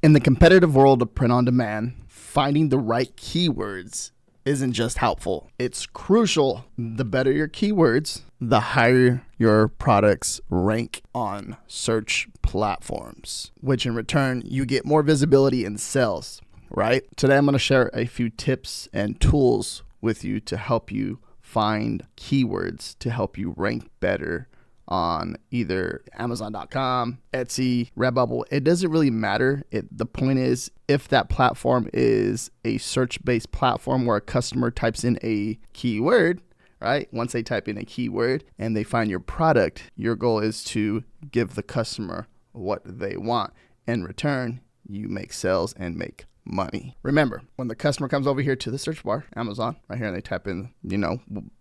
In the competitive world of print on demand, finding the right keywords isn't just helpful, it's crucial. The better your keywords, the higher your products rank on search platforms, which in return, you get more visibility in sales, right? Today, I'm going to share a few tips and tools with you to help you find keywords to help you rank better on either Amazon.com, Etsy, Redbubble. It doesn't really matter. The point is, if that platform is a search-based platform where a customer types in a keyword, right? Once they type in a keyword and they find your product, your goal is to give the customer what they want. In return, you make sales and make money. Remember, when the customer comes over here to the search bar, Amazon, right here, and they type in,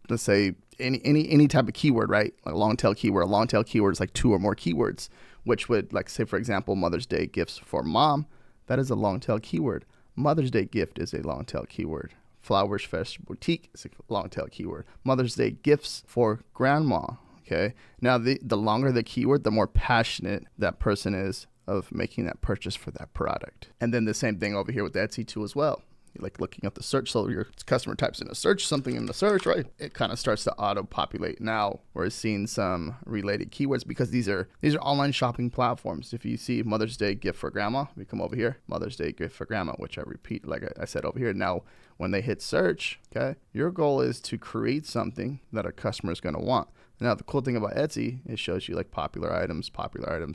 let's say any type of keyword, right? Like a long tail keyword. A long tail keyword is like 2 or more keywords, which would, like, say, for example, Mother's Day gifts for mom. That is a long tail keyword. Mother's Day gift is a long tail keyword. Flowers Fresh Boutique is a long tail keyword. Mother's Day gifts for grandma. Okay. Now, the longer the keyword, the more passionate that person is of making that purchase for that product. And then the same thing over here with Etsy too as well. Like looking at the search, so your customer types in a search, something in the search, right? It kind of starts to auto-populate. Now we're seeing some related keywords because these are online shopping platforms. If you see Mother's Day gift for grandma, we come over here, Mother's Day gift for grandma, which I repeat, like I said over here. Now, when they hit search, okay, your goal is to create something that a customer is going to want. Now, the cool thing about Etsy, it shows you like popular items, popular now.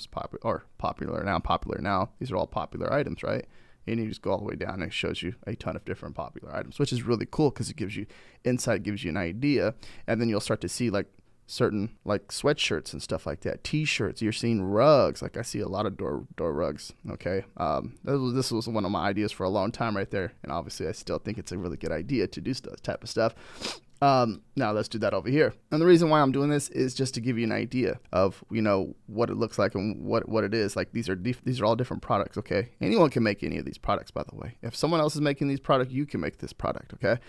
These are all popular items, right? And you just go all the way down and it shows you a ton of different popular items, which is really cool because it gives you insight, gives you an idea. And then you'll start to see like certain like sweatshirts and stuff like that, t-shirts. You're seeing rugs. Like I see a lot of door rugs. Okay. This was one of my ideas for a long time right there. And obviously I still think it's a really good idea to do this type of stuff. Now let's do that over here. And the reason why I'm doing this is just to give you an idea of, what it looks like and what it is. Like these are all different products. Okay. Anyone can make any of these products, by the way. If someone else is making these products, you can make this product. Okay.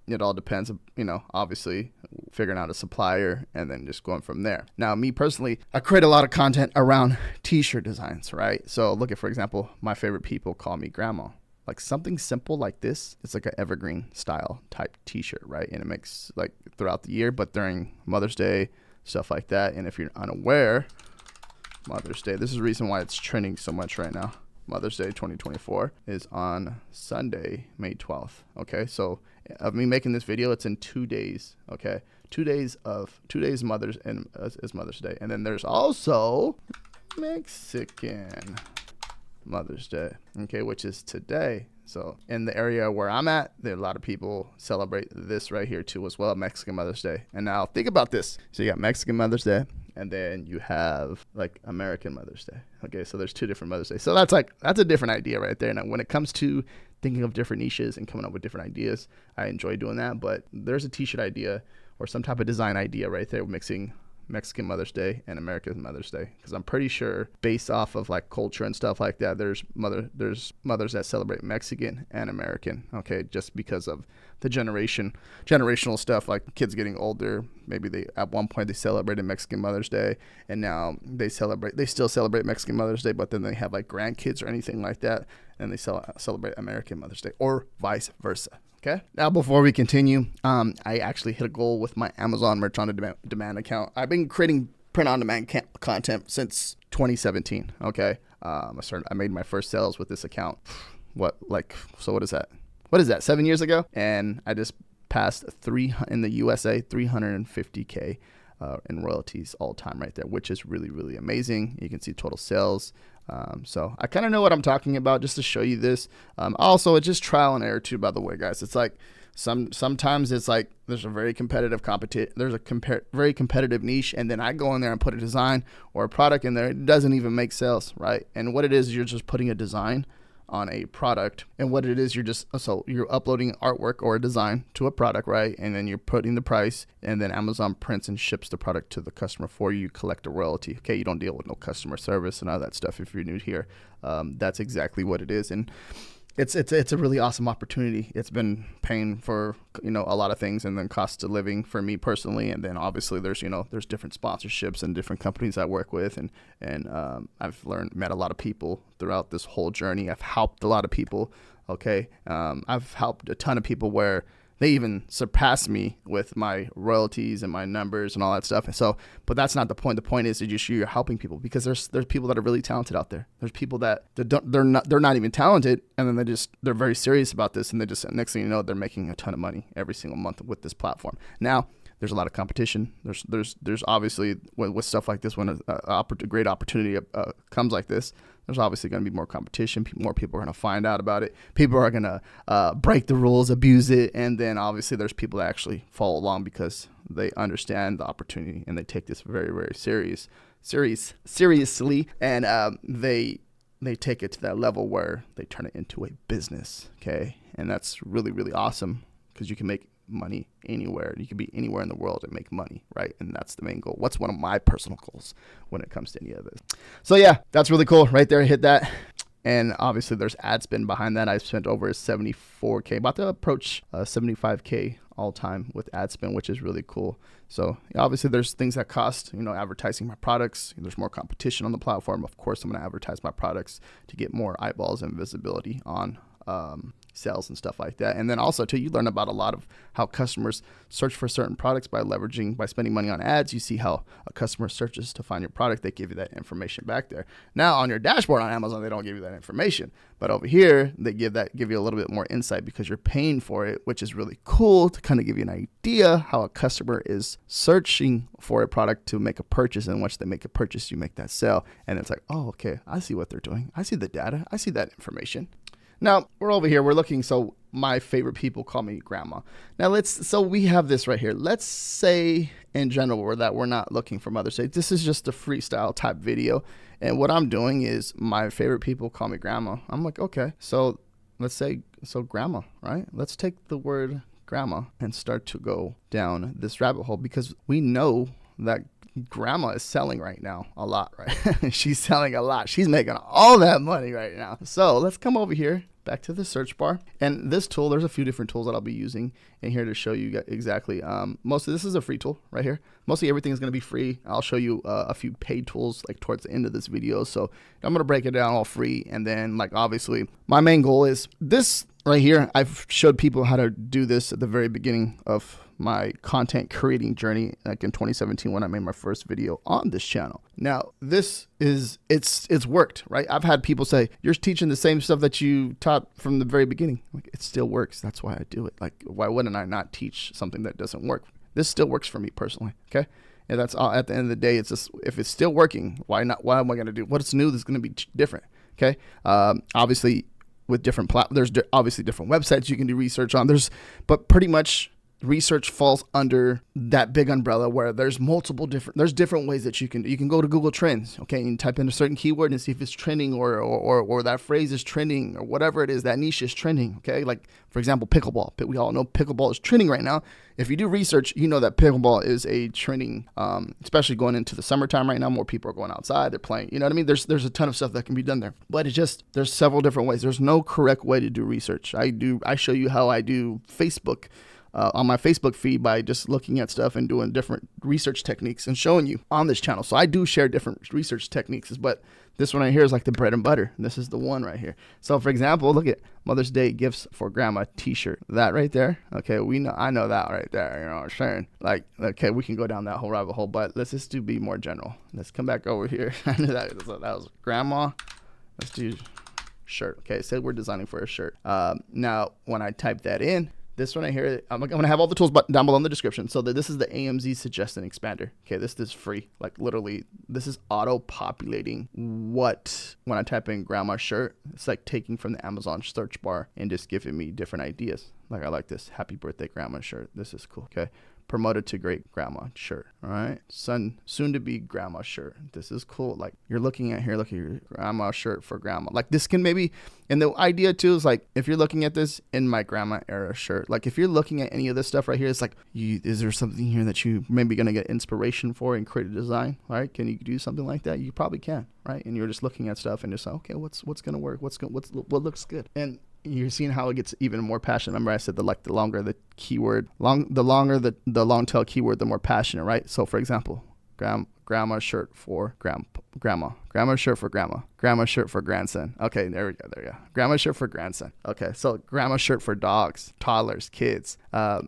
It all depends, obviously figuring out a supplier and then just going from there. Now, me personally, I create a lot of content around t-shirt designs, right? So look at, for example, my favorite people call me grandma. Like something simple like this, it's like an evergreen style type t-shirt, right? And it makes like throughout the year, but during Mother's Day, stuff like that. And if you're unaware, Mother's Day, this is the reason why it's trending so much right now. Mother's Day 2024 is on Sunday, May 12th. Okay, so of me making this video, it's in 2 days. Okay, 2 days Mother's and is Mother's Day, and then there's also Mexican Mother's Day, okay, which is today. So in the area where I'm at, there are a lot of people celebrate this right here too as well, Mexican Mother's Day. And now think about this. So you got Mexican Mother's Day, and then you have like American Mother's Day. Okay, so there's 2 different Mother's Day. So that's a different idea right there. Now when it comes to thinking of different niches and coming up with different ideas, I enjoy doing that. But there's a t-shirt idea or some type of design idea right there, mixing Mexican Mother's Day and American Mother's Day, because I'm pretty sure based off of like culture and stuff like that, there's mothers that celebrate Mexican and American, okay, just because of the generational stuff, like kids getting older. Maybe they at one point they celebrated Mexican Mother's Day and now they still celebrate Mexican Mother's Day, but then they have like grandkids or anything like that and they celebrate American Mother's Day, or vice versa. Okay. Now, before we continue, I actually hit a goal with my Amazon merch on demand account. I've been creating print on demand content since 2017. Okay. I made my first sales with this account. What is that? What is that? 7 years ago? And I just passed in the USA, 350K in royalties all time right there, which is really, really amazing. You can see total sales. So I kind of know what I'm talking about just to show you this. Also, it's just trial and error too, by the way, guys. It's like sometimes it's like there's a very competitive very competitive niche, and then I go in there and put a design or a product in there. It doesn't even make sales, right? And what it is, you're just putting a design on a product, and what it is, you're uploading artwork or a design to a product, right? And then you're putting the price, and then Amazon prints and ships the product to the customer for you. Collect a royalty. Okay, you don't deal with no customer service and all that stuff if you're new here. That's exactly what it is. And it's a really awesome opportunity. It's been paying for, a lot of things, and then cost of living for me personally. And then obviously there's, there's different sponsorships and different companies I work with. And I've met a lot of people throughout this whole journey. I've helped a lot of people. Okay. I've helped a ton of people where they even surpass me with my royalties and my numbers and all that stuff. And so, but that's not the point. The point is that you're helping people, because there's people that are really talented out there. There's people that they're not even talented, and then they're very serious about this, and they just, next thing you know, they're making a ton of money every single month with this platform. Now, there's a lot of competition. There's obviously with stuff like this, when a great opportunity comes like this, there's obviously going to be more competition. More people are going to find out about it. People are going to break the rules, abuse it, and then obviously there's people that actually follow along because they understand the opportunity and they take this very, very seriously, and they take it to that level where they turn it into a business. Okay, and that's really, really awesome, because you can make money anywhere. You can be anywhere in the world and make money, right? And that's the main goal. What's one of my personal goals when it comes to any of this? So yeah, that's really cool right there. Hit that. And obviously there's ad spend behind that. I've spent over 74K, about to approach 75K all time with ad spend, which is really cool. So obviously there's things that cost, advertising my products. There's more competition on the platform. Of course, I'm going to advertise my products to get more eyeballs and visibility on sales and stuff like that. And then also too, you learn about a lot of how customers search for certain products by spending money on ads. You see how a customer searches to find your product. They give you that information back there. Now on your dashboard on Amazon, they don't give you that information, but over here they give you a little bit more insight, because you're paying for it, which is really cool to kind of give you an idea how a customer is searching for a product to make a purchase. And once they make a purchase, you make that sale. And it's like, oh, okay, I see what they're doing. I see the data. I see that information. Now we're over here, we're looking. So my favorite people call me grandma. Now so we have this right here. Let's say in general we're not looking for Mother's Day. This is just a freestyle type video. And what I'm doing is, my favorite people call me grandma. I'm like, okay, so let's say, grandma, right? Let's take the word grandma and start to go down this rabbit hole, because we know that grandma is selling right now a lot, right? She's selling a lot. She's making all that money right now. So let's come over here back to the search bar. And this tool, there's a few different tools that I'll be using in here to show you exactly. Most of this is a free tool right here. Mostly everything is going to be free. I'll show you a few paid tools like towards the end of this video. So I'm going to break it down all free. And then obviously my main goal is this right here. I've showed people how to do this at the very beginning of my content creating journey, like in 2017 when I made my first video on this channel. Now this is, it's worked, right? I've had people say, you're teaching the same stuff that you taught from the very beginning. Like, it still works. That's why I do it. Like, why wouldn't I not teach something that doesn't work? This still works for me personally. Okay. And that's all. At the end of the day, it's just, if it's still working, why not? Why am I going to do what's new that's going to be different? Okay. Obviously with different there's obviously different websites you can do research on. But pretty much research falls under that big umbrella where there's different ways that you can go to Google Trends, okay, and type in a certain keyword and see if it's trending or that phrase is trending or whatever it is, that niche is trending, okay? Like, for example, pickleball. We all know pickleball is trending right now. If you do research, you know that pickleball is a trending, especially going into the summertime right now. More people are going outside, they're playing, you know what I mean? There's a ton of stuff that can be done there, but there's several different ways. There's no correct way to do research. I show you how I do Facebook on my Facebook feed by just looking at stuff and doing different research techniques and showing you on this channel. So I do share different research techniques, but this one right here is like the bread and butter. This is the one right here. So for example, look at Mother's Day gifts for grandma t-shirt. That right there. Okay, I know that right there. You know what I'm saying? Like, okay, we can go down that whole rabbit hole, but let's just be more general. Let's come back over here. I knew that was grandma. Let's do shirt. Okay, so we're designing for a shirt. Now, when I type that in, this one right here, I'm going to have all the tools down below in the description. So this is the AMZ Suggestion Expander. Okay, this is free. Like, literally, this is auto-populating when I type in grandma shirt, it's like taking from the Amazon search bar and just giving me different ideas. Like, I like this happy birthday grandma shirt. This is cool. Okay. Promoted to great grandma shirt. All right. Soon to be grandma shirt. This is cool. Like, you're looking at here, look at your grandma shirt for grandma. Like, this can maybe, and the idea too is like, if you're looking at this in my grandma era shirt, like if you're looking at any of this stuff right here, it's like, is there something here that you maybe going to get inspiration for and create a design? All right. Can you do something like that? You probably can. Right. And you're just looking at stuff and just like, okay, what's going to work? What looks good? And you're seeing how it gets even more passionate. Remember I said the longer the keyword, the longer the long tail keyword, the more passionate, right? So for example, grandma shirt for grandma shirt for grandma shirt for grandson. Okay, there we go. Grandma shirt for grandson. Okay, so grandma shirt for dogs, toddlers, kids.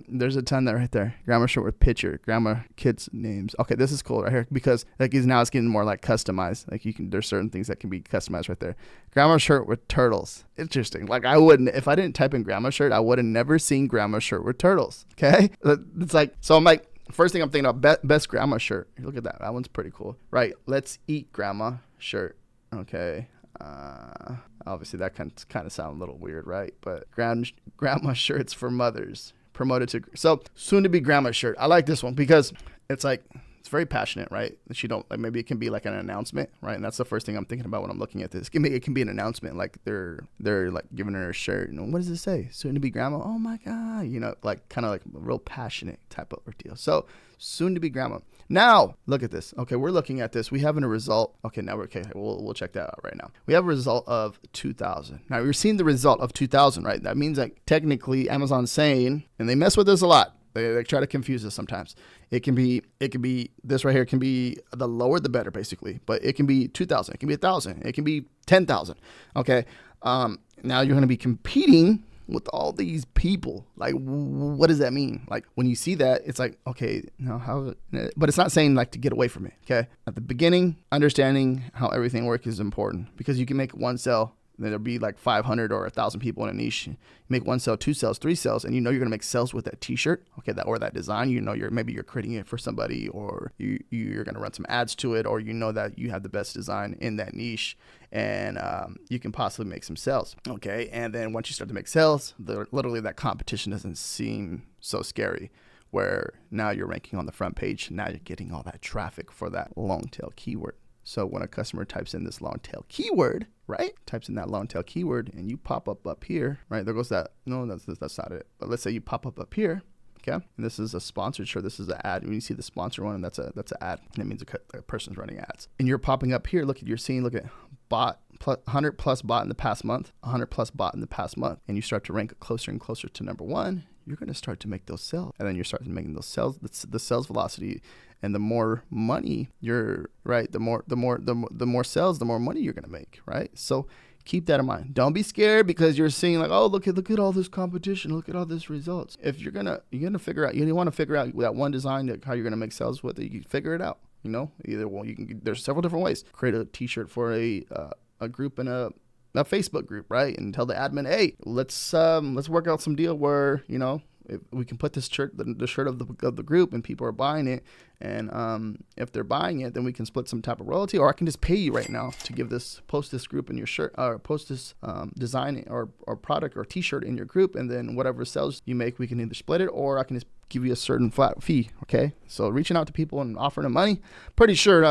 There's a ton right there. Grandma shirt with picture, grandma kids names. Okay, this is cool right here because like now it's getting more like customized. Like there's certain things that can be customized right there. Grandma shirt with turtles. Interesting. Like if I didn't type in grandma shirt, I would have never seen grandma shirt with turtles. Okay, it's like, so I'm like, first thing I'm thinking about, best grandma shirt. Look at that. That one's pretty cool. Right. Let's eat grandma shirt. Okay. Obviously that kind of sound a little weird, right? But grandma shirts for mothers. Promoted to, so soon to be grandma shirt. I like this one because it's like, it's very passionate, right? She don't like, maybe it can be like an announcement, right? And that's the first thing I'm thinking about when I'm looking at this. It can be an announcement, like they're like giving her a shirt. And what does it say? Soon to be grandma. Oh my God, like kind of like a real passionate type of ordeal. So soon to be grandma. Now look at this. Okay, we're looking at this. We have a result. Okay, now we're okay. We'll check that out right now. We have a result of 2,000. Now we're seeing the result of 2,000, right? That means that technically Amazon's saying, and they mess with this a lot. They try to confuse us sometimes. It can be this right here can be the lower the better basically, but it can be 2,000, it can be 1,000, it can be 10,000. Okay, now you're going to be competing with all these people. Like, what does that mean? Like when you see that, it's like, okay, now how? But it's not saying like to get away from it. Okay, at the beginning, understanding how everything works is important because you can make one sale. There'll be like 500 or 1,000 people in a niche. You make one sale, 2 sales, 3 sales, and you're gonna make sales with that T-shirt, okay, or that design. Maybe you're creating it for somebody, or you're gonna run some ads to it, or that you have the best design in that niche, and you can possibly make some sales, okay. And then once you start to make sales, literally that competition doesn't seem so scary. Where now you're ranking on the front page. Now you're getting all that traffic for that long tail keyword. So when a customer types in this long tail keyword, right? Types in that long tail keyword and you pop up here, right? There goes that. No, that's not it. But let's say you pop up here, okay? And this is a sponsored shirt. This is an ad. When you see the sponsor one, and that's an ad. And that means a person's running ads. And you're popping up here. Look at bot. 100 plus bought in the past month, 100 plus bought in the past month, and you start to rank closer and closer to number one, you're going to start to make those sales. And then you're starting making those sales, the sales velocity, and the more money you're, right, the more sales, the more money you're going to make, right? So keep that in mind. Don't be scared because you're seeing like, oh, look at all this competition, look at all these results. If you're gonna figure out, you want to figure out that one design, like how you're going to make sales with it, you figure it out. There's several different ways. Create a T-shirt for a group in a Facebook group, right? And tell the admin, hey, let's work out some deal where if we can put this shirt, the shirt of the group, and people are buying it, and if they're buying it, then we can split some type of royalty, or I can just pay you right now to post this group in your shirt, or post this design or product or T-shirt in your group, and then whatever sales you make, we can either split it, or I can just give you a certain flat fee. Okay, so reaching out to people and offering them money, pretty sure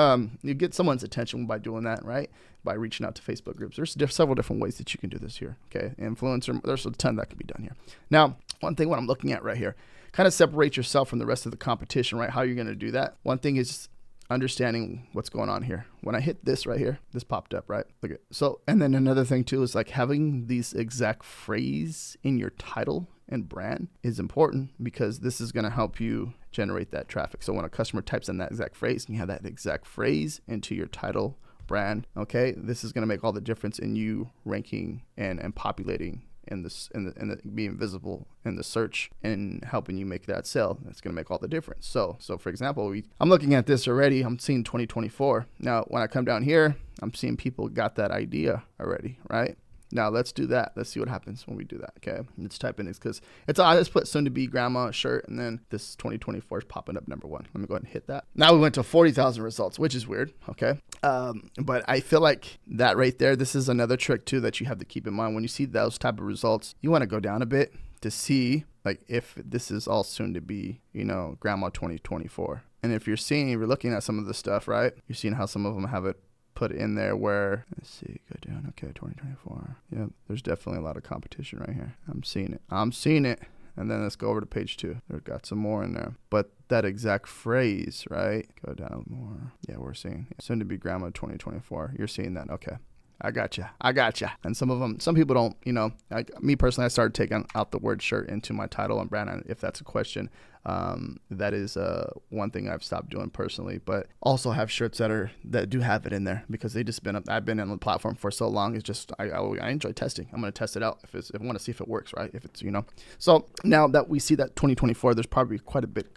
you get someone's attention by doing that, right? By reaching out to Facebook groups. There's several different ways that you can do this here. Okay, influencer, there's a ton that can be done here. Now, one thing what I'm looking at right here, kind of separate yourself from the rest of the competition, right? How you're going to do that. One thing is understanding what's going on here. When I hit this right here, this popped up, right? Look at so, and then another thing too is like having these exact phrase in your title and brand is important because this is going to help you generate that traffic. So when a customer types in that exact phrase and you have that exact phrase into your title, brand, okay, this is going to make all the difference in you ranking and populating in this, in being visible in the search and helping you make that sale. That's going to make all the difference. So for example, I'm looking at this already. I'm seeing 2024. Now, when I come down here, I'm seeing people got that idea already, right? Now let's do that. Let's see what happens when we do that. Okay, let's type in this because I just put soon to be grandma shirt, and then this 2024 is popping up number one. Let me go ahead and hit that. Now we went to 40,000 results, which is weird. Okay, but I feel like that right there. This is another trick too that you have to keep in mind when you see those type of results. You want to go down a bit to see like if this is all soon to be, grandma 2024. And if you're looking at some of the stuff, right? You're seeing how some of them have it put in there where, let's see, go down. Okay, 2024. Yeah, there's definitely a lot of competition right here. I'm seeing it. And then let's go over to page 2. They've got some more in there. But that exact phrase, right? Go down more. Yeah, we're seeing soon to be grandma 2024. You're seeing that. Okay. I gotcha. I gotcha. And some people don't, like me personally, I started taking out the word shirt into my title and brand. And if that's a question, that is one thing I've stopped doing personally, but also have shirts that do have it in there because I've been on the platform for so long. It's just, I enjoy testing. I'm going to test it out if I want to see if it works, right? If it's, so now that we see that 2024, there's probably quite a bit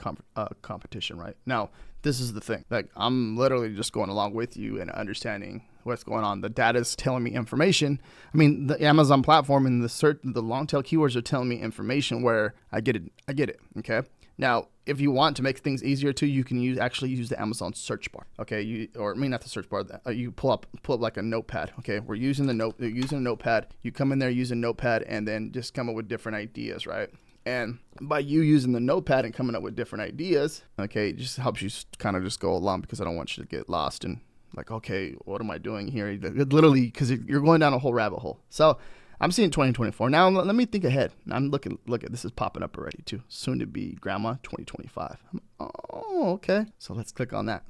competition, right? Now, this is the thing. Like, I'm literally just going along with you and understanding what's going on. The data is telling me information. I mean, the Amazon platform and the long tail keywords are telling me information where I get it. Okay. Now, if you want to make things easier too, you can actually use the Amazon search bar. Okay. Not the search bar. You pull up like a notepad. Okay. We're using a notepad. You come in there, use a notepad, and then just come up with different ideas, right? And by you using the notepad and coming up with different ideas, okay, it just helps you kind of just go along, because I don't want you to get lost and like, okay, what am I doing here? Literally, because you're going down a whole rabbit hole. So I'm seeing 2024. Now let me think ahead. I'm look at this is popping up already too. Soon to be grandma 2025. Oh, okay. So let's click on that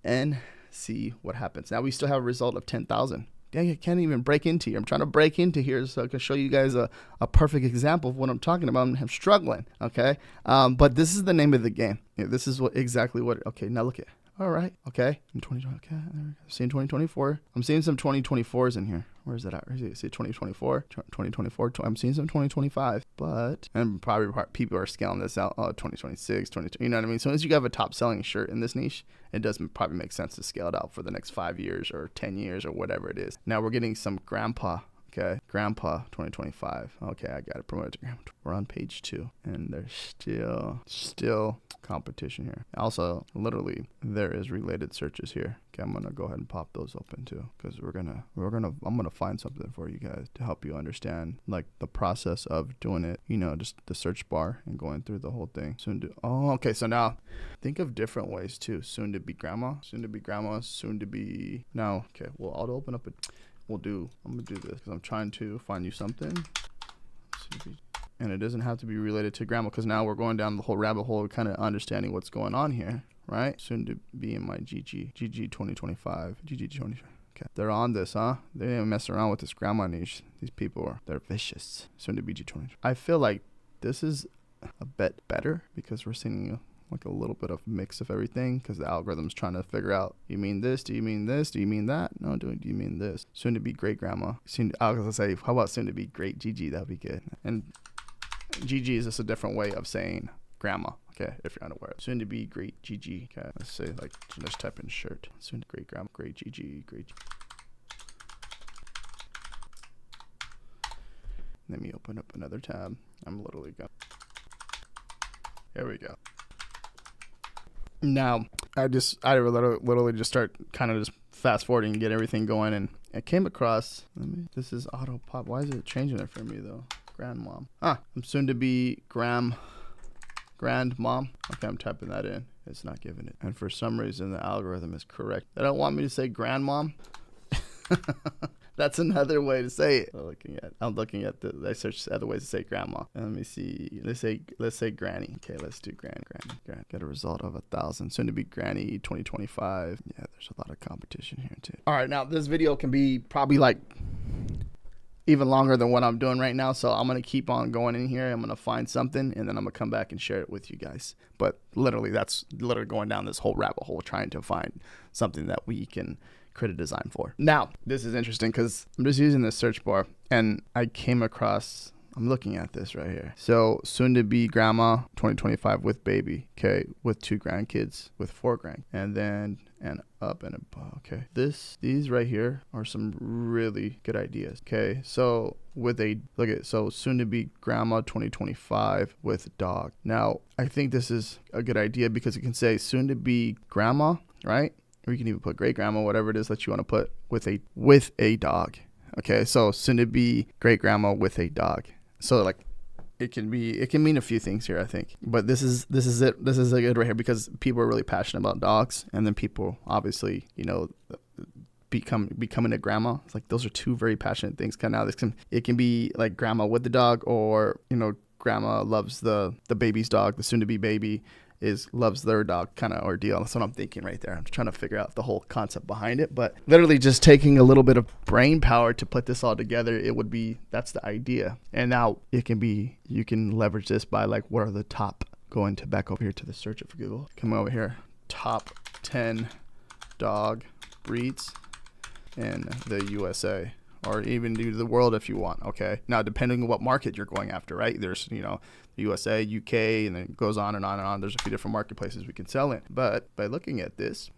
and see what happens. Now we still have a result of 10,000. Dang, I can't even break into here. I'm trying to break into here so I can show you guys a perfect example of what I'm talking about. I'm struggling, okay? But this is the name of the game. This is exactly what, okay, now look at, all right, okay. In 2020, okay, I'm seeing 2024. I'm seeing some 2024s in here. Where's that at? See 2024, 2024. I'm seeing some 2025, and probably people are scaling this out. 2026, 22. You know what I mean? So as you have a top selling shirt in this niche, it does probably make sense to scale it out for the next 5 years or 10 years or whatever it is. Now we're getting some grandpa. Okay, grandpa 2025. Okay, I got it promoted to grandpa. We're on page 2, and there's still competition here. Also, literally, there is related searches here. Okay, I'm gonna go ahead and pop those open too, because I'm gonna find something for you guys to help you understand like the process of doing it. Just the search bar and going through the whole thing. Okay. So now, think of different ways too. Soon to be grandma. Soon to be now. Okay, well, I'll open up I'm gonna do this because I'm trying to find you something. And it doesn't have to be related to grandma, because now we're going down the whole rabbit hole, kind of understanding what's going on here, right? Soon to be in my GG 2025, GG 2025. Okay, they're on this, huh? They didn't mess around with this grandma niche. These people they're vicious. Soon to be G20. I feel like this is a bit better because we're seeing like a little bit of mix of everything, because the algorithm's trying to figure out, you mean this? Do you mean this? Do you mean that? No, do you mean this? Soon to be great grandma. I was gonna say, how about soon to be great GG? That'd be good. And GG is just a different way of saying grandma. Okay, if you're unaware. Soon to be great GG. Okay, let's say let's type in shirt. Soon to great grandma, great GG, great. Let me open up another tab. I'm literally going. Here we go. Now, I literally just start kind of just fast forwarding and get everything going, and I came across, this is auto pop. Why is it changing it for me though? Grandmom. I'm soon to be grandmom. Okay, I'm typing that in. It's not giving it. And for some reason, the algorithm is correct. They don't want me to say grandmom. That's another way to say it. I'm looking at I searched other ways to say grandma. And let me see. Let's say granny. Okay, let's do granny. Get a result of 1,000. Soon to be granny 2025. Yeah, there's a lot of competition here too. All right, now this video can be probably like even longer than what I'm doing right now. So I'm going to keep on going in here. I'm going to find something, and then I'm going to come back and share it with you guys. But that's literally going down this whole rabbit hole, trying to find something that we can create a design for. Now, this is interesting because I'm just using this search bar, and I came across, I'm looking at this right here. So soon to be grandma 2025 with baby. Okay, with 2 grandkids, with 4 grand, and then up and above. Okay, these right here are some really good ideas. Okay, so so soon to be grandma 2025 with dog. Now I think this is a good idea because it can say soon to be grandma, right? Or you can even put great grandma, whatever it is that you want to put with a dog. Okay, so soon to be great grandma with a dog. So like it can mean a few things here, I think. But this is it. This is a good right here because people are really passionate about dogs, and then people obviously, becoming a grandma. It's like those are 2 very passionate things. It can be like grandma with the dog, or grandma loves the baby's dog, the soon to be baby. loves their dog kind of ordeal. That's what I'm thinking right there. I'm trying to figure out the whole concept behind it, but literally just taking a little bit of brain power to put this all together, that's the idea. And now you can leverage this by like, what are the top, going to back over here to the search for Google, come over here, top 10 dog breeds in the USA, or even do the world if you want. Okay. Now, depending on what market you're going after, right? There's, USA, UK, and then it goes on and on and on. There's a few different marketplaces we can sell in. But by looking at this,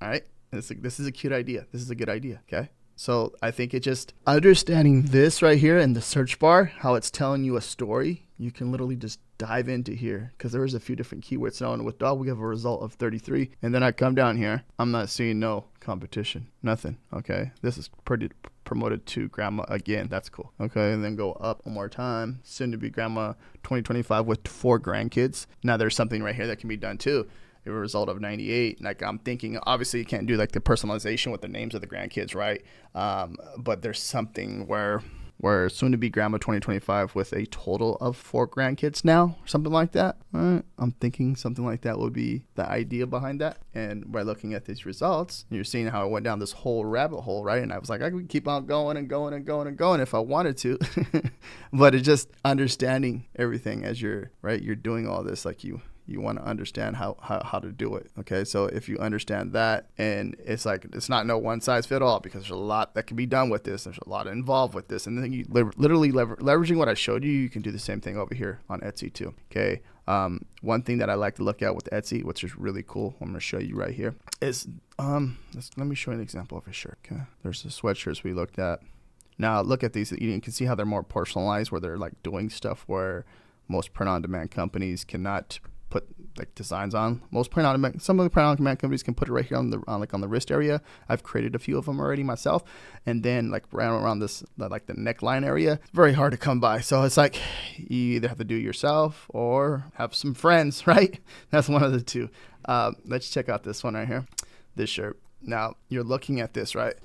all right, this is a cute idea. This is a good idea. Okay. So I think it just understanding this right here in the search bar, how it's telling you a story, you can literally just dive into here, because there is a few different keywords now. And with dog, we have a result of 33. And then I come down here, I'm not seeing no competition, nothing. Okay. This is pretty promoted to grandma again. That's cool. Okay. And then go up one more time. Soon to be grandma 2025 with 4 grandkids. Now there's something right here that can be done too. A result of 98. Like, I'm thinking, obviously you can't do like the personalization with the names of the grandkids, right? But there's something where soon to be grandma 2025 with a total of 4 grandkids now, or something like that. All right. I'm thinking something like that would be the idea behind that. And by looking at these results, you're seeing how I went down this whole rabbit hole, right? And I was like, I could keep on going and going and going and going if I wanted to. But it's just understanding everything as you're doing all this, like you want to understand how to do it. Okay. So if you understand that, and it's like, it's not no one size fit all, because there's a lot that can be done with this. There's a lot involved with this. And then you literally leveraging what I showed you, you can do the same thing over here on Etsy too. Okay. One thing that I like to look at with Etsy, which is really cool, I'm going to show you right here, is, let me show you an example of a shirt. Okay. There's the sweatshirts we looked at. Now look at these. You can see how they're more personalized, where they're like doing stuff where most print-on-demand companies cannot put like designs on. Some of the print-on-demand companies can put it right here on the wrist area. I've created a few of them already myself. And then like around this, like the neckline area, it's very hard to come by. So it's like you either have to do it yourself or have some friends, right? That's one of the two. Let's check out this one right here, this shirt. Now you're looking at this, right?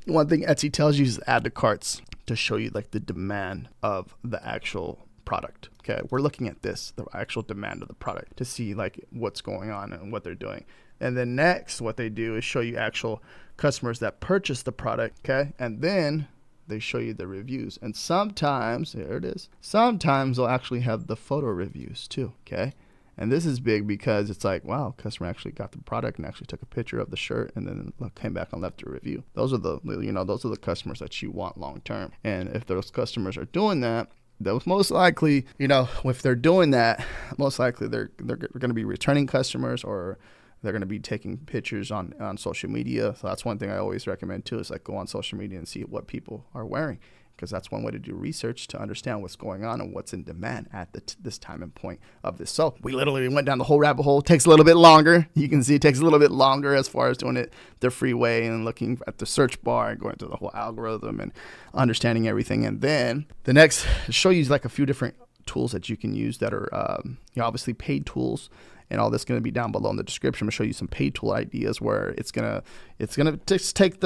One thing Etsy tells you is add to carts to show you like the demand of the actual product. Okay, we're looking at this, the actual demand of the product, to see like what's going on and what they're doing. And then next, what they do is show you actual customers that purchase the product. Okay, and then they show you the reviews. And sometimes, here it is, sometimes they'll actually have the photo reviews too. Okay, and this is big because it's like, wow, customer actually got the product and actually took a picture of the shirt and then came back and left a review. Those are the customers that you want long term. And if those customers are doing that, those most likely, if they're doing that, most likely they're going to be returning customers, or they're going to be taking pictures on social media. So that's one thing I always recommend too, is like go on social media and see what people are wearing, because that's one way to do research to understand what's going on and what's in demand at this time and point of this. So we literally went down the whole rabbit hole. It takes a little bit longer. You can see it takes a little bit longer as far as doing it the free way and looking at the search bar and going through the whole algorithm and understanding everything. And then the next, show you like a few different tools that you can use that are obviously paid tools. And all this is going to be down below in the description. I'm going to show you some paid tool ideas where it's going to just take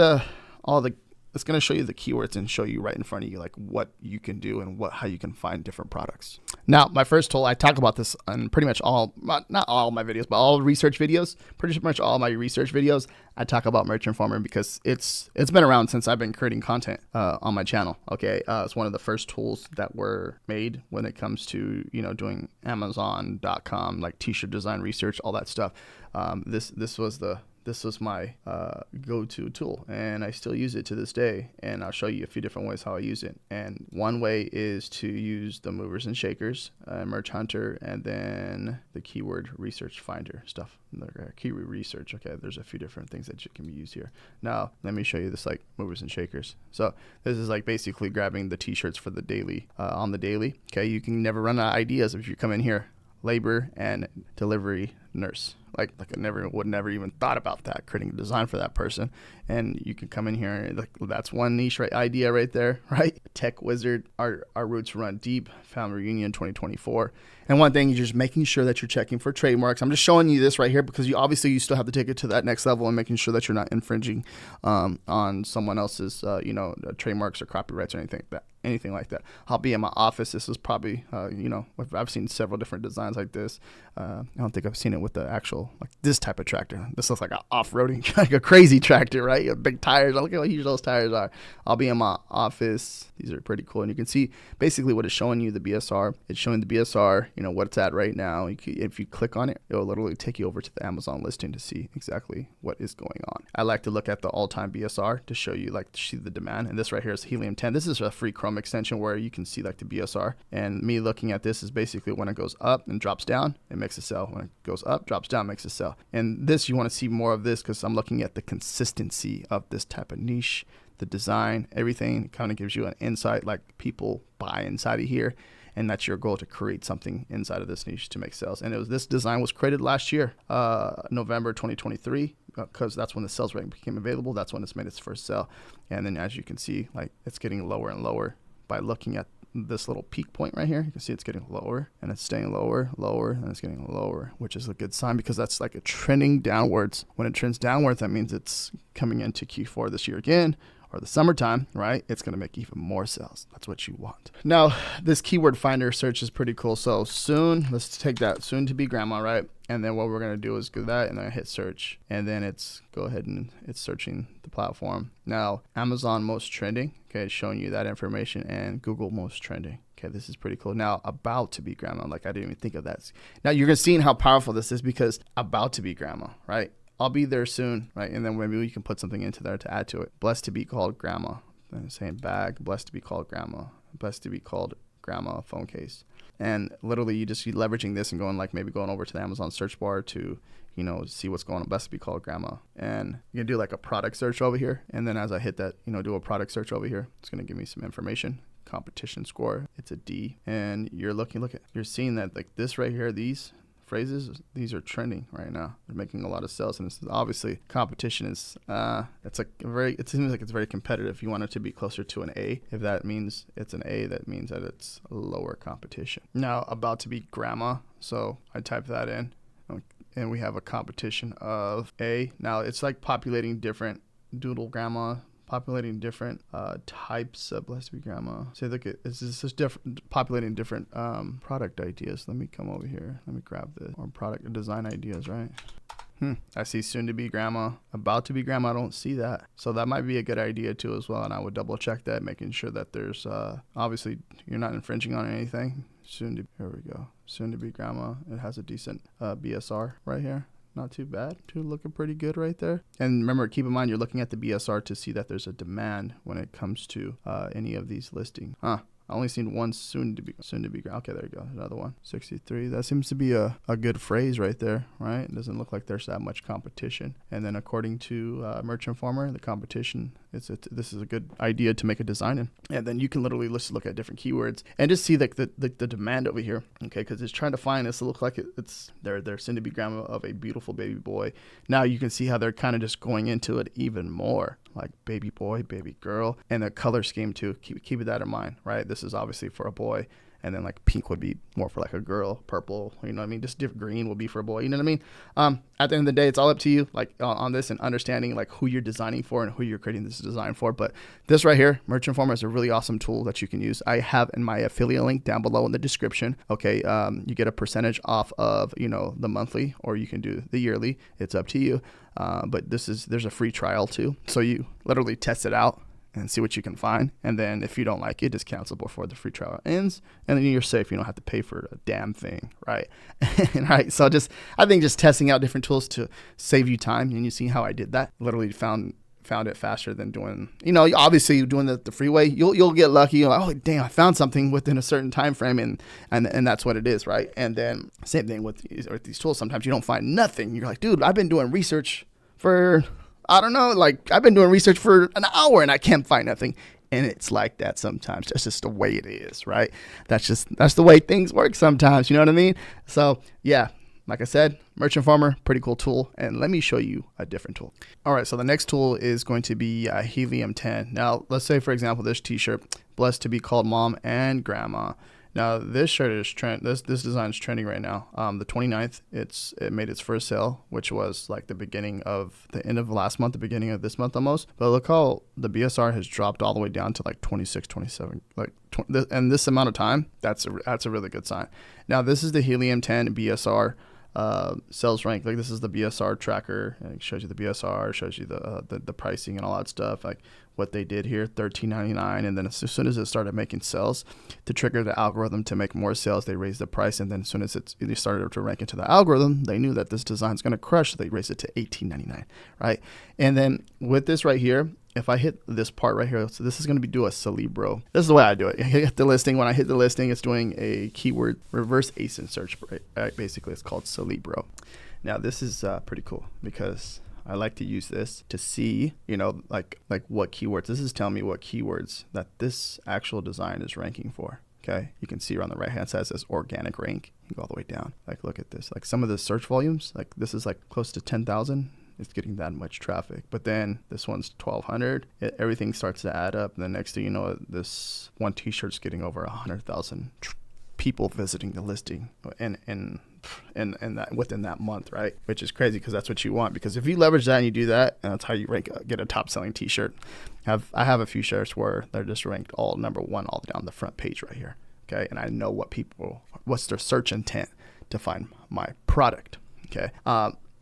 it's going to show you the keywords and show you right in front of you like what you can do and how you can find different products. Now, my first tool, I talk about this on pretty much not all my videos, but all research videos. Pretty much all my research videos, I talk about Merchant Farmer because it's been around since I've been creating content on my channel. Okay, it's one of the first tools that were made when it comes to doing Amazon.com, like t-shirt design research, all that stuff. This was my go-to tool, and I still use it to this day, and I'll show you a few different ways how I use it. And one way is to use the movers and shakers, Merch Hunter, and then the keyword research finder stuff, keyword research. Okay, there's a few different things that can be used here. Now, let me show you this like movers and shakers. So this is like basically grabbing the t-shirts for the daily, on the daily. Okay, you can never run out of ideas if you come in here. Labor and delivery nurse. Like I would never even thought about that, creating a design for that person. And you can come in here and that's one niche idea right there, right? Tech wizard, our roots run deep, family reunion 2024. And one thing, you're just making sure that you're checking for trademarks. I'm just showing you this right here because you still have to take it to that next level and making sure that you're not infringing on someone else's trademarks or copyrights or anything like that. anything like that. I'll be in my office. This is probably, I've seen several different designs like this. I don't think I've seen it with the actual, like this type of tractor. This looks like an off-roading, like a crazy tractor, right? You have big tires. Look at how huge those tires are. I'll be in my office. These are pretty cool. And you can see basically what it's showing you, the BSR. It's showing the BSR, what it's at right now. If you click on it, it will literally take you over to the Amazon listing to see exactly what is going on. I like to look at the all-time BSR to show you, like, to see the demand. And this right here is Helium 10. This is a free Chrome extension where you can see like the BSR. And me looking at this is basically when it goes up and drops down, it makes a sell. When it goes up, drops down, makes a sell. And this, you want to see more of this because I'm looking at the consistency of this type of niche, the design, everything kind of gives you an insight, like people buy inside of here. And that's your goal, to create something inside of this niche to make sales. And this design was created last year, November 2023, because that's when the sales rate became available. That's when it's made its first sell. And then as you can see, like, it's getting lower and lower by looking at this little peak point right here. You can see it's getting lower and it's staying lower, and it's getting lower, which is a good sign because that's like a trending downwards. When it trends downwards, that means it's coming into Q4 this year again, or the summertime, right? It's going to make even more sales. That's what you want. Now, this keyword finder search is pretty cool. So soon, let's take that, soon to be grandma, right? And then what we're going to do is go that and then hit search. And then it's searching the platform. Now, Amazon most trending, okay, it's showing you that information, and Google most trending. Okay, this is pretty cool. Now, about to be grandma, like I didn't even think of that. Now, you're going to see how powerful this is because about to be grandma, right? I'll be there soon, right? And then maybe we can put something into there to add to it. Blessed to be called grandma. I'm saying bag, blessed to be called grandma. Blessed to be called grandma phone case. And literally you just be leveraging this and maybe going over to the Amazon search bar to, see what's going on. Blessed to be called grandma. And you can do like a product search over here. And then as I hit that, do a product search over here, it's going to give me some information. Competition score, it's a D. And you're seeing that like this right here, these phrases, these are trending right now. They're making a lot of sales, and this is obviously competition is it seems like it's very competitive. You want it to be closer to an A. If that means it's an A, that means that it's lower competition. Now, about to be grandma, so I type that in, and we have a competition of A. Now it's like populating different populating different types of blessed to be grandma. So look at it's just different, populating different product ideas. Let me come over here. Let me grab the product design ideas, right? I see soon to be grandma, about to be grandma. I don't see that. So that might be a good idea too as well. And I would double check that, making sure that there's obviously you're not infringing on anything. Here we go. Soon to be grandma. It has a decent BSR right here. Not too bad. Looking pretty good right there. And remember, keep in mind, you're looking at the BSR to see that there's a demand when it comes to any of these listings. I only seen one soon to be. Okay, there you go. Another one. 63. That seems to be a good phrase right there, right? It doesn't look like there's that much competition. And then according to Merchant Farmer, the competition, this is a good idea to make a design in. And then you can literally just look at different keywords and just see the demand over here, okay? Because it's trying to find this to look like it's they're soon to be grandma of a beautiful baby boy. Now you can see how they're kind of just going into it even more, like baby boy, baby girl, and the color scheme too. Keep that in mind, right? This is obviously for a boy, and then like pink would be more for like a girl, purple, you know what I mean? Just different, green will be for a boy, you know what I mean? At the end of the day, it's all up to you, like on this, and understanding like who you're designing for and who you're creating this design for. But this right here, Merchant Farmer, is a really awesome tool that you can use. I have in my affiliate link down below in the description. Okay, you get a percentage off of the monthly, or you can do the yearly. It's up to you. But there's a free trial too, so you literally test it out and see what you can find. And then if you don't like it, just cancel before the free trial ends. And then you're safe. You don't have to pay for a damn thing, right? Right. So I think just testing out different tools to save you time. And you see how I did that. Literally found it faster than doing, obviously doing the freeway. You'll get lucky. You're like, oh damn, I found something within a certain time frame, and that's what it is, right? And then same thing with these tools. Sometimes you don't find nothing. You're like, dude, I've been doing research for, I don't know, like I've been doing research for an hour and I can't find nothing. And it's like that sometimes. That's just the way it is, right? That's the way things work sometimes. You know what I mean? So yeah, like I said, Merchant Farmer, pretty cool tool. And let me show you a different tool. All right, so the next tool is going to be Helium 10. Now, let's say, for example, this t-shirt, blessed to be called mom and grandma. Now this shirt is this design is trending right now. The 29th, it made its first sale, which was like the beginning of the end of last month, the beginning of this month almost. But look how the BSR has dropped all the way down to like 26, 27, like and this amount of time. That's a really good sign. Now this is the Helium 10 BSR sales rank. Like this is the BSR tracker, and it shows you the BSR, shows you the pricing and all that stuff, like what they did here, $13.99. And then as soon as it started making sales, to trigger the algorithm to make more sales, they raised the price. And then as soon as it started to rank into the algorithm, they knew that this design is going to crush, so they raised it to $18.99, right? And then with this right here, if I hit this part right here, so this is going to do a Celebro. This is the way I do it. I hit the listing. When I hit the listing, it's doing a keyword reverse ASIN search. Right? Basically, it's called Celebro. Now, this is pretty cool because I like to use this to see, like what keywords. This is telling me what keywords that this actual design is ranking for. Okay, you can see around the right hand side it says organic rank. You can go all the way down. Like, look at this. Like some of the search volumes, like this is like close to 10,000. It's getting that much traffic. But then this one's 1,200. Everything starts to add up. And the next thing you know, this one t-shirt's getting over 100,000 people visiting the listing and that within that month, right? Which is crazy because that's what you want. Because if you leverage that and you do that, and that's how you get a top selling t-shirt. I have a few shirts where they're just ranked all number one all down the front page right here. Okay. And I know what's their search intent to find my product. Okay.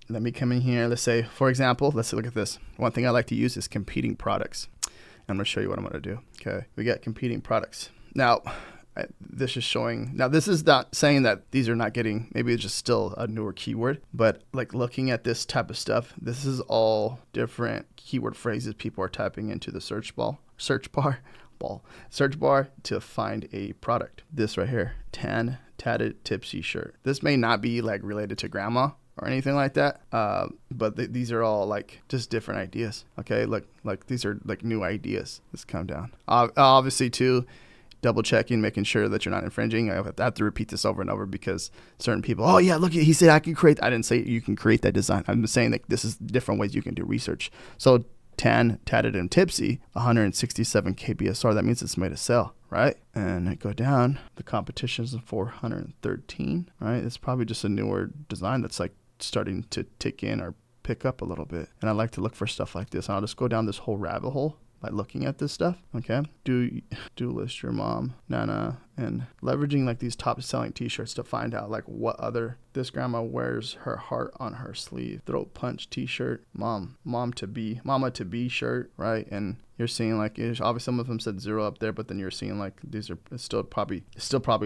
Let me come in here. Let's say, for example, let's look at this. One thing I like to use is competing products. I'm going to show you what I'm going to do. Okay. We got competing products. Now, this is showing. Now, this is not saying that these are not getting, maybe it's just still a newer keyword, but like looking at this type of stuff, this is all different keyword phrases people are typing into the search bar to find a product. This right here, tan tatted tipsy shirt. This may not be like related to grandma or anything like that, but these are all like just different ideas. Okay, like these are like new ideas. Let's come down. Obviously too, double checking, making sure that you're not infringing. I have to repeat this over and over because certain people, oh yeah, look, he said I can create. I didn't say you can create that design. I'm saying that this is different ways you can do research. So tan, tatted, and tipsy, 167 KBSR. That means it's made a sale, right? And I go down, the competition is 413, right? It's probably just a newer design that's like starting to tick in or pick up a little bit. And I like to look for stuff like this. And I'll just go down this whole rabbit hole by looking at this stuff. Okay. Do list your mom, Nana, and leveraging like these top selling t-shirts to find out like what other, this grandma wears her heart on her sleeve, throat punch t-shirt, mama to be shirt, right? And you're seeing like, obviously some of them said 0 up there, but then you're seeing like these are still probably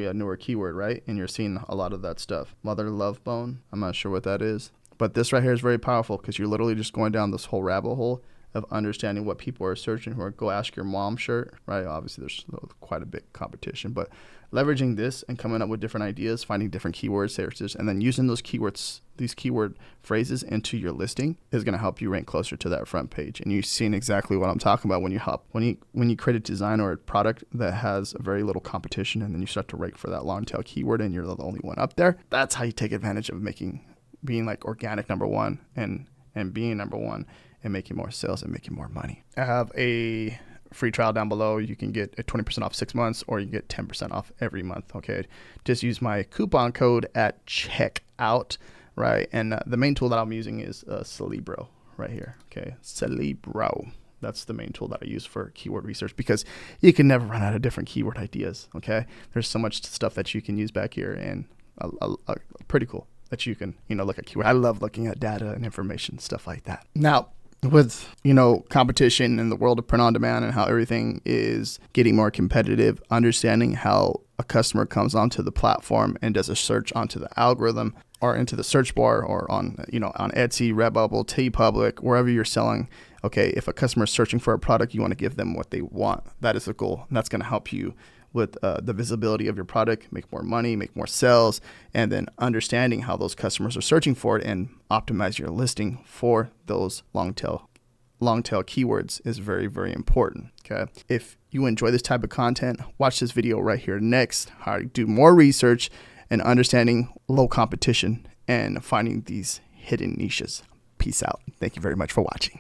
a newer keyword, right? And you're seeing a lot of that stuff. Mother love bone. I'm not sure what that is, but this right here is very powerful because you're literally just going down this whole rabbit hole of understanding what people are searching for. Go ask your mom shirt, right? Obviously there's quite a big competition, but leveraging this and coming up with different ideas, finding different keyword searches, and then using those keywords, these keyword phrases into your listing is going to help you rank closer to that front page. And you've seen exactly what I'm talking about when you create a design or a product that has a very little competition, and then you start to rank for that long tail keyword and you're the only one up there. That's how you take advantage of being like organic number one and being number one and making more sales and making more money. I have a free trial down below. You can get a 20% off 6 months, or you get 10% off every month. Okay. Just use my coupon code at checkout, right? And the main tool that I'm using is Celebro right here. Okay. Celebro. That's the main tool that I use for keyword research because you can never run out of different keyword ideas. Okay. There's so much stuff that you can use back here, and pretty cool that you can, look at keyword. I love looking at data and information, stuff like that. Now, with, competition in the world of print on demand and how everything is getting more competitive, understanding how a customer comes onto the platform and does a search onto the algorithm or into the search bar or on Etsy, Redbubble, TeePublic, wherever you're selling. Okay, if a customer is searching for a product, you want to give them what they want. That is the goal. And that's going to help you with the visibility of your product, make more money, make more sales, and then understanding how those customers are searching for it and optimize your listing for those long tail keywords is very, very important. Okay. If you enjoy this type of content, watch this video right here next, how to do more research and understanding low competition and finding these hidden niches. Peace out. Thank you very much for watching.